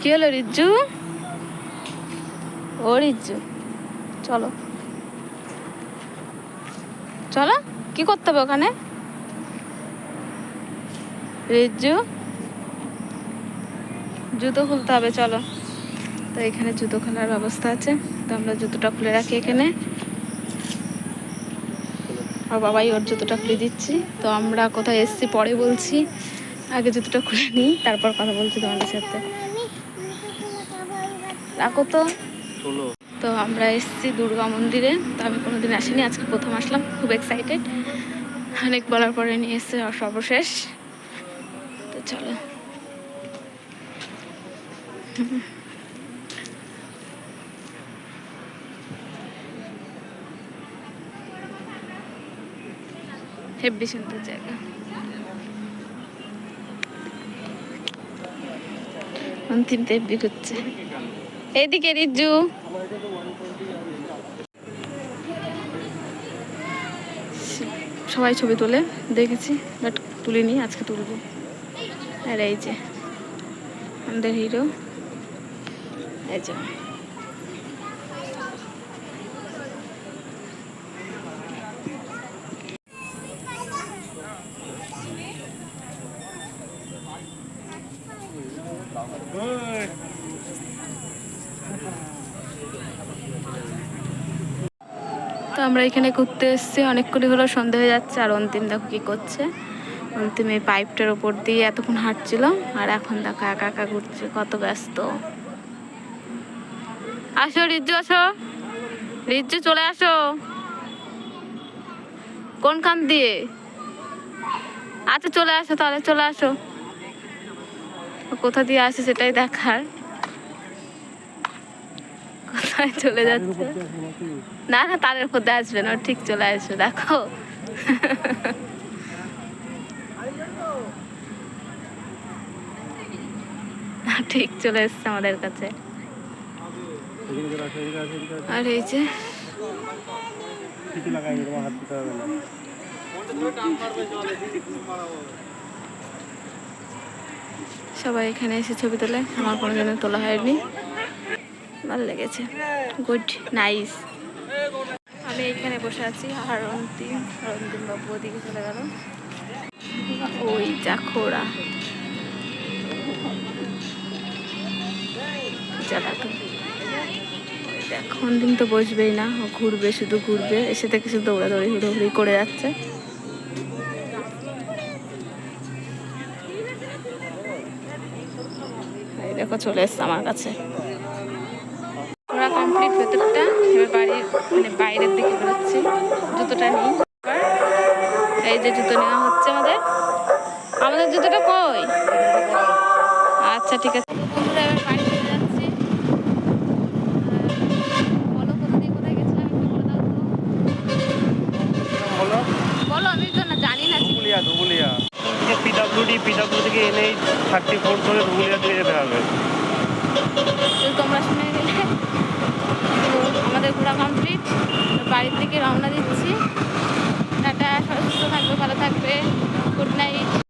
কি হলো রিজ্জু? ও রিজ্জু, চলো চলো। কি করতে হবে ওখানে? রিজ্জু, জুতো খুলতে হবে, চলো। তো এখানে জুতো খোলার ব্যবস্থা আছে, তো আমরা জুতোটা খুলে রাখি এখানে। আর বাবাই ওর জুতোটা খুলে দিচ্ছি। তো আমরা কোথায় এসছি পরে বলছি, আগে জুতোটা খুলে নিই, তারপর কথা বলছি তোমাদের সাথে। রাখো তো। তো আমরা এসেছি দুর্গা মন্দিরে। তো আমি কোনোদিন আসিনি, আজকে প্রথম আসলাম, খুব এক্সাইটেড। অনেক বলার পরে নিয়ে এসছে সর্বশেষ। তো চলো। হেব্বি সুন্দর জায়গা। অন্তিম হেব্বি করছে। এইদিকে রিজ্জু। সবাই ছবি তোলে দেখেছি, বাট তুলিনি, আজকে তুলবো। আর এই যে আমাদের হিরো, এই যে। তো আমরা এখানে ঘুরতে এসেছি অনেকক্ষণই হলো, সন্ধে হয়ে যাচ্ছে। আর অন্তিম দেখো কি করছে। অন্তিম এই পাইপটার ওপর দিয়ে এতক্ষণ হাঁটছিল, আর এখন দেখো একা একা ঘুরছে, কত ব্যস্ত। আসো রিজ্জু, আসো রিজ্জু, চলে আসো। কোনখান দিয়ে? আচ্ছা চলে আসো তাহলে, চলে আসো। কোথা দিয়ে আসে সেটাই দেখার। কোথায় চলে যাচ্ছে? না না, তারের উপর দিয়ে আসবে না, ঠিক চলে আসবে, দেখো। ঠিক চলে এসছে আমাদের কাছে। আর এই যে সবাই এখানে এসে ছবি তোলে, আমার কোনো জন্য তোলা হয়নি, ভালো লেগেছে, গুড, নাইস। আমি এইখানে বসে আছি, আর অন্তিম বাবু ওদিকে চলে গেল। ওই দেখো ওরা চালাতো। দেখো অন্তিম তো বসবেই না, ও ঘুরবে, শুধু ঘুরবে, এসে থেকে শুধু দৌড়াদৌড়ি হুড়োহুড়ি করে যাচ্ছে। এই দেখো চলে এসছে আমার কাছে। ঘোরা কমপ্লিট ভেতরটা, এবার বাড়ির মানে বাইরের দিকে বেরোচ্ছি, জুতোটা নিই। এই যে জুতো নেওয়া হচ্ছে আমাদের। আমাদের জুতোটা কই? আচ্ছা ঠিক আছে বন্ধুরা, এবার বাড়ি চলে যাচ্ছি। বলো কোথা দিয়ে কোথায় গেছিলাম, একটু বলে দাও তো। বলো, আমি তো না জানি না। ধুবুলিয়া পিডাব্লিউ থেকে এনএই 34 ধরে ধুবুলিয়া দিয়ে যেতে হবে। তোমরা শুনে গেলে। তো আমাদের ঘোরা কমপ্লিট, বাড়ির দিকে রওনা দিচ্ছি। টাটা, সুস্থ থাকবে, ভালো থাকবে, গুড নাইট।